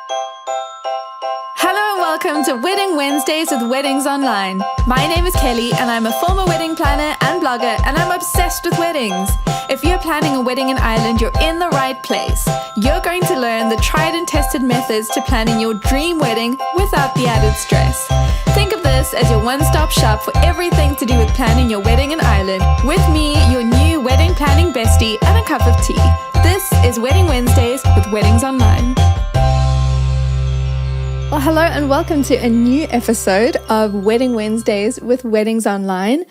Hello and welcome to Wedding Wednesdays with Weddings Online. My name is Kelly and I'm a former wedding planner and blogger, and I'm obsessed with weddings. If you're planning a wedding in Ireland, you're in the right place. You're going to learn the tried and tested methods to planning your dream wedding without the added stress. Think of this as your one-stop shop for everything to do with planning your wedding in Ireland. With me, your new wedding planning bestie, and a cup of tea. This is Wedding Wednesdays with Weddings Online. Well, hello and welcome to a new episode of Wedding Wednesdays with Weddings Online.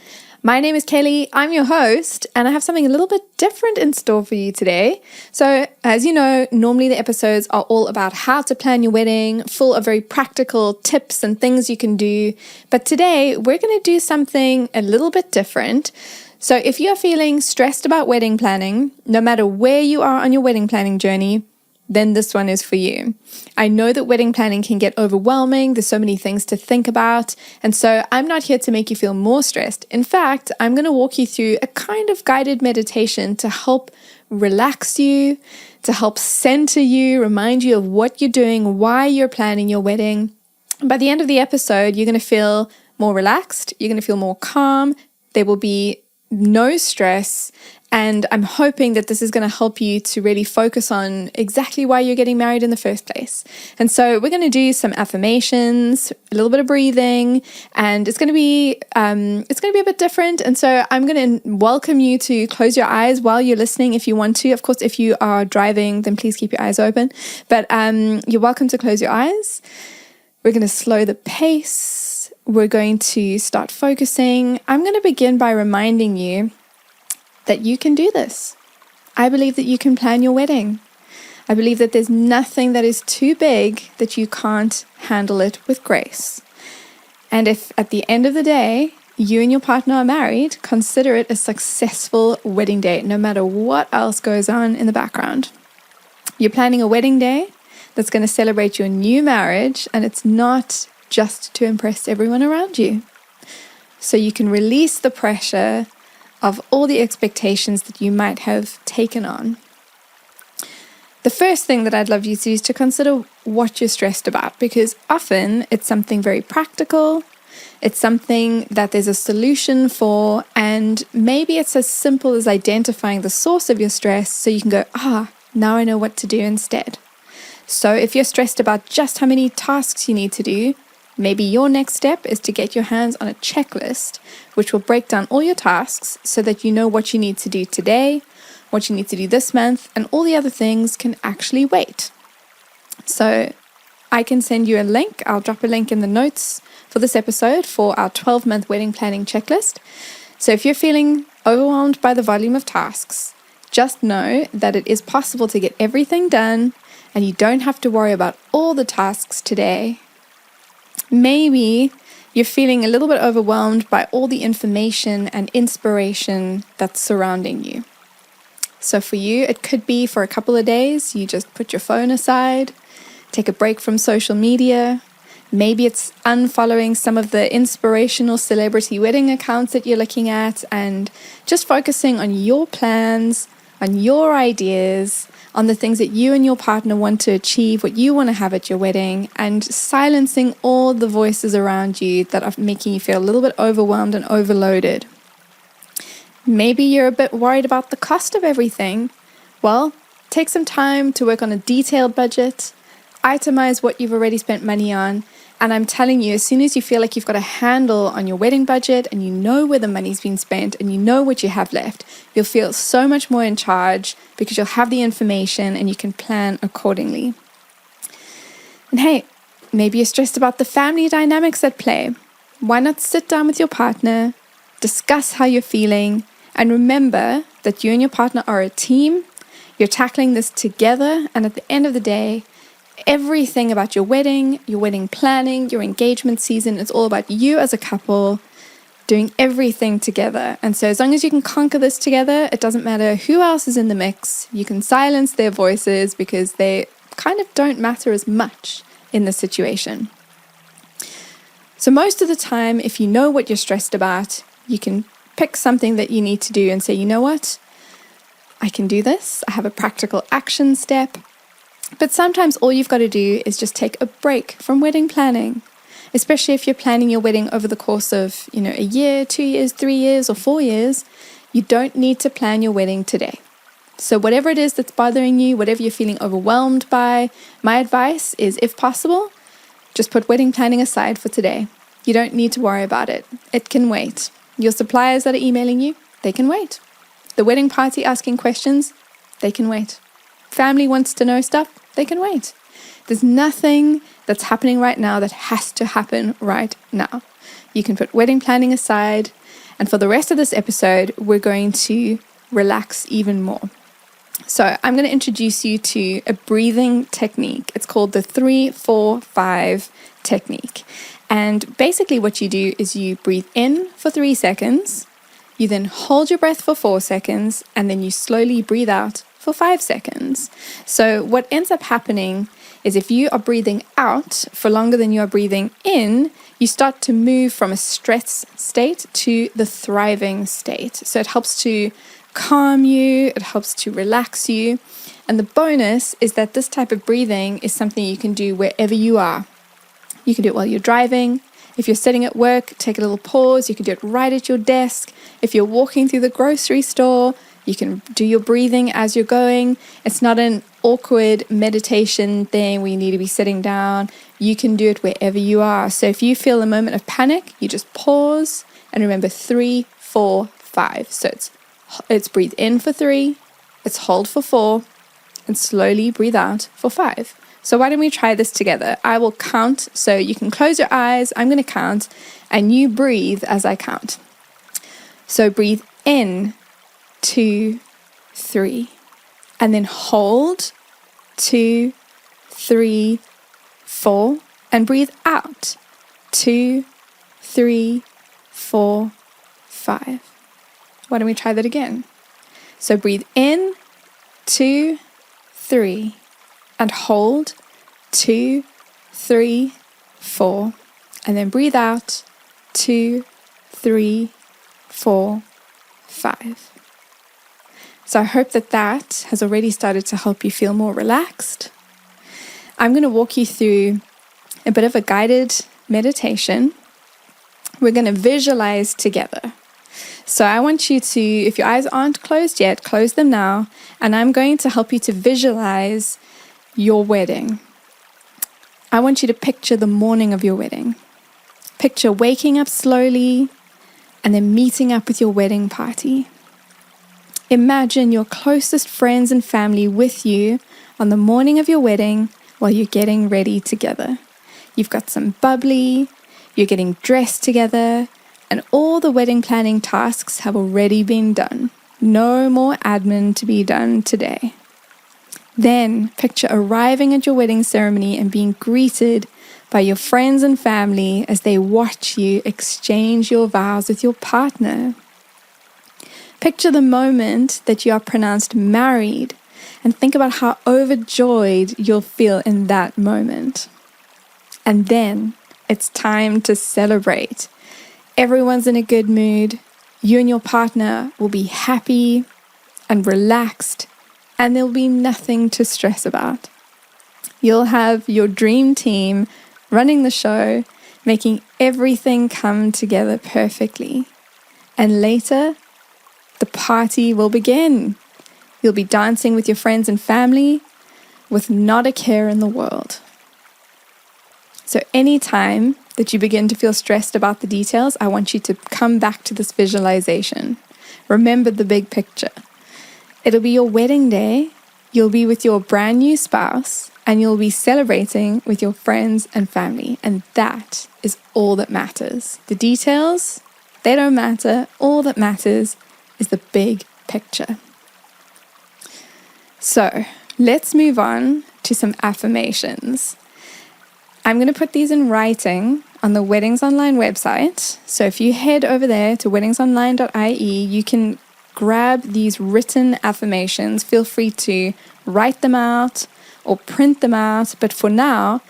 My name is Kelly, I'm your host, and I have something a little bit different in store for you today. So, as you know, normally the episodes are all about how to plan your wedding, full of very practical tips and things you can do. But today, we're going to do something a little bit different. So if you're feeling stressed about wedding planning, no matter where you are on your wedding planning journey, then this one is for you. I know that wedding planning can get overwhelming. There's so many things to think about. And so I'm not here to make you feel more stressed. In fact, I'm going to walk you through a kind of guided meditation to help relax you, to help center you, remind you of what you're doing, why you're planning your wedding. By the end of the episode, you're going to feel more relaxed. You're going to feel more calm. There will be no stress. And I'm hoping that this is going to help you to really focus on exactly why you're getting married in the first place. And so we're going to do some affirmations, a little bit of breathing, and it's going to be a bit different. And so I'm going to welcome you to close your eyes while you're listening if you want to. Of course, if you are driving, then please keep your eyes open. But you're welcome to close your eyes. We're going to slow the pace. We're going to start focusing. I'm going to begin by reminding you that you can do this. I believe that you can plan your wedding. I believe that there's nothing that is too big that you can't handle it with grace. And if at the end of the day, you and your partner are married, consider it a successful wedding day, no matter what else goes on in the background. You're planning a wedding day that's going to celebrate your new marriage, and it's not just to impress everyone around you. So you can release the pressure of all the expectations that you might have taken on. The first thing that I'd love you to do is to consider what you're stressed about, because often it's something very practical, it's something that there's a solution for, and maybe it's as simple as identifying the source of your stress so you can go, now I know what to do instead. So if you're stressed about just how many tasks you need to do, maybe your next step is to get your hands on a checklist, which will break down all your tasks so that you know what you need to do today, what you need to do this month, and all the other things can actually wait. So I can send you a link. I'll drop a link in the notes for this episode for our 12-month wedding planning checklist. So if you're feeling overwhelmed by the volume of tasks, just know that it is possible to get everything done and you don't have to worry about all the tasks today. Maybe you're feeling a little bit overwhelmed by all the information and inspiration that's surrounding you. So for you, it could be for a couple of days, you just put your phone aside, take a break from social media. Maybe it's unfollowing some of the inspirational celebrity wedding accounts that you're looking at and just focusing on your plans, on your ideas, on the things that you and your partner want to achieve, what you want to have at your wedding, and silencing all the voices around you that are making you feel a little bit overwhelmed and overloaded. Maybe you're a bit worried about the cost of everything. Well, take some time to work on a detailed budget, itemize what you've already spent money on, and I'm telling you, as soon as you feel like you've got a handle on your wedding budget and you know where the money's been spent and you know what you have left, you'll feel so much more in charge because you'll have the information and you can plan accordingly. And hey, maybe you're stressed about the family dynamics at play. Why not sit down with your partner, discuss how you're feeling, and remember that you and your partner are a team. You're tackling this together, and at the end of the day, everything about your wedding planning, your engagement season, it's all about you as a couple doing everything together. And so as long as you can conquer this together, it doesn't matter who else is in the mix. You can silence their voices because they kind of don't matter as much in this situation. So most of the time, if you know what you're stressed about, you can pick something that you need to do and say, you know what? I can do this. I have a practical action step. But sometimes all you've got to do is just take a break from wedding planning, especially if you're planning your wedding over the course of, a year, 2 years, 3 years, or 4 years. You don't need to plan your wedding today. So whatever it is that's bothering you, whatever you're feeling overwhelmed by, my advice is, if possible, just put wedding planning aside for today. You don't need to worry about it. It can wait. Your suppliers that are emailing you, they can wait. The wedding party asking questions, they can wait. Family wants to know stuff, they can wait. There's nothing that's happening right now that has to happen right now. You can put wedding planning aside, and for the rest of this episode, we're going to relax even more. So I'm going to introduce you to a breathing technique. It's called the 3-4-5 technique. And basically what you do is you breathe in for 3 seconds, you then hold your breath for 4 seconds, and then you slowly breathe out for 5 seconds. So what ends up happening is if you are breathing out for longer than you are breathing in, you start to move from a stress state to the thriving state. So it helps to calm you, it helps to relax you. And the bonus is that this type of breathing is something you can do wherever you are. You can do it while you're driving. If you're sitting at work, take a little pause. You can do it right at your desk. If you're walking through the grocery store, you can do your breathing as you're going. It's not an awkward meditation thing where you need to be sitting down. You can do it wherever you are. So if you feel a moment of panic, you just pause and remember 3, 4, 5. So it's breathe in for 3, it's hold for 4, and slowly breathe out for 5. So why don't we try this together? I will count, so you can close your eyes, I'm going to count, and you breathe as I count. So breathe in, 2, 3, and then hold, 2, 3, 4, and breathe out, 2, 3, 4, 5. Why don't we try that again? So breathe in, 2, 3, and hold, 2, 3, 4, and then breathe out, 2, 3, 4, 5. So I hope that has already started to help you feel more relaxed. I'm going to walk you through a bit of a guided meditation. We're going to visualize together. So I want you to, if your eyes aren't closed yet, close them now, and I'm going to help you to visualize your wedding. I want you to picture the morning of your wedding. Picture waking up slowly and then meeting up with your wedding party. Imagine your closest friends and family with you on the morning of your wedding while you're getting ready together. You've got some bubbly, you're getting dressed together, and all the wedding planning tasks have already been done. No more admin to be done today. Then picture arriving at your wedding ceremony and being greeted by your friends and family as they watch you exchange your vows with your partner. Picture the moment that you are pronounced married and think about how overjoyed you'll feel in that moment. And then it's time to celebrate. Everyone's in a good mood. You and your partner will be happy and relaxed, and there'll be nothing to stress about. You'll have your dream team running the show, making everything come together perfectly. And later, the party will begin. You'll be dancing with your friends and family with not a care in the world. So anytime that you begin to feel stressed about the details, I want you to come back to this visualization. Remember the big picture. It'll be your wedding day. You'll be with your brand new spouse, and you'll be celebrating with your friends and family. And that is all that matters. The details, they don't matter. All that matters is the big picture. So let's move on to some affirmations. I'm going to put these in writing on the Weddings Online website. So if you head over there to weddingsonline.ie, you can grab these written affirmations. Feel free to write them out or print them out. But for now,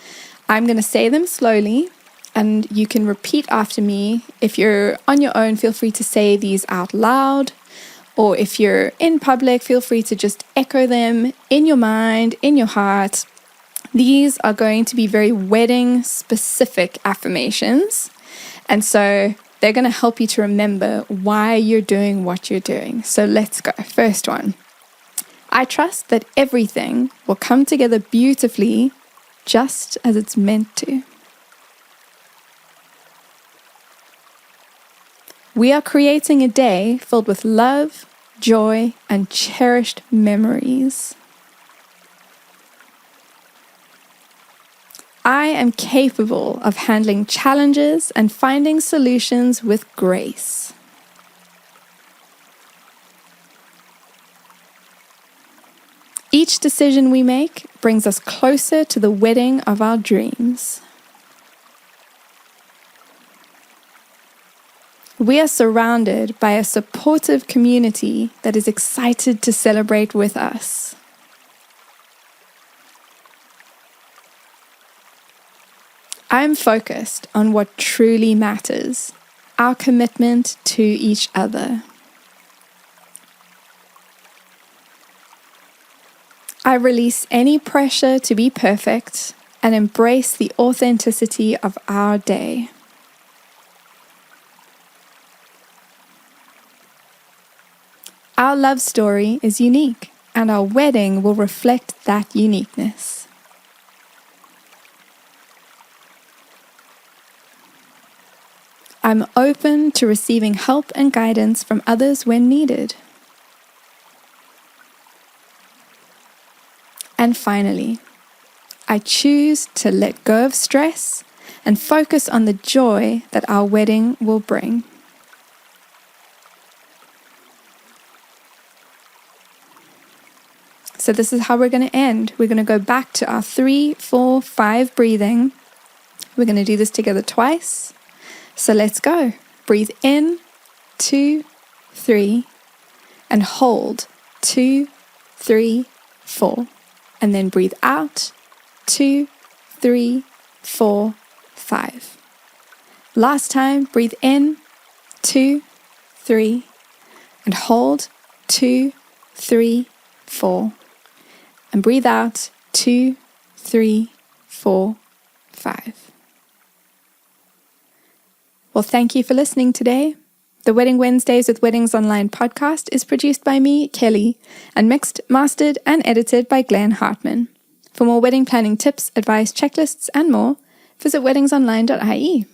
I'm going to say them slowly and you can repeat after me. If you're on your own, feel free to say these out loud. Or if you're in public, feel free to just echo them in your mind, in your heart, These are going to be very wedding specific affirmations. And so they're going to help you to remember why you're doing what you're doing. So let's go. First one. I trust that everything will come together beautifully just as it's meant to. We are creating a day filled with love, joy, and cherished memories. I am capable of handling challenges and finding solutions with grace. Each decision we make brings us closer to the wedding of our dreams. We are surrounded by a supportive community that is excited to celebrate with us. I'm focused on what truly matters, our commitment to each other. I release any pressure to be perfect and embrace the authenticity of our day. Our love story is unique, and our wedding will reflect that uniqueness. I'm open to receiving help and guidance from others when needed. And finally, I choose to let go of stress and focus on the joy that our wedding will bring. So this is how we're going to end. We're going to go back to our 3, 4, 5 breathing. We're going to do this together twice. So let's go. Breathe in, 2, 3, and hold, 2, 3, 4. And then breathe out, 2, 3, 4, 5. Last time, breathe in, 2, 3, and hold, 2, 3, 4. And breathe out, 2, 3, 4, 5. Well, thank you for listening today. The Wedding Wednesdays with Weddings Online podcast is produced by me, Kelly, and mixed, mastered, and edited by Glenn Hartman. For more wedding planning tips, advice, checklists, and more, visit weddingsonline.ie.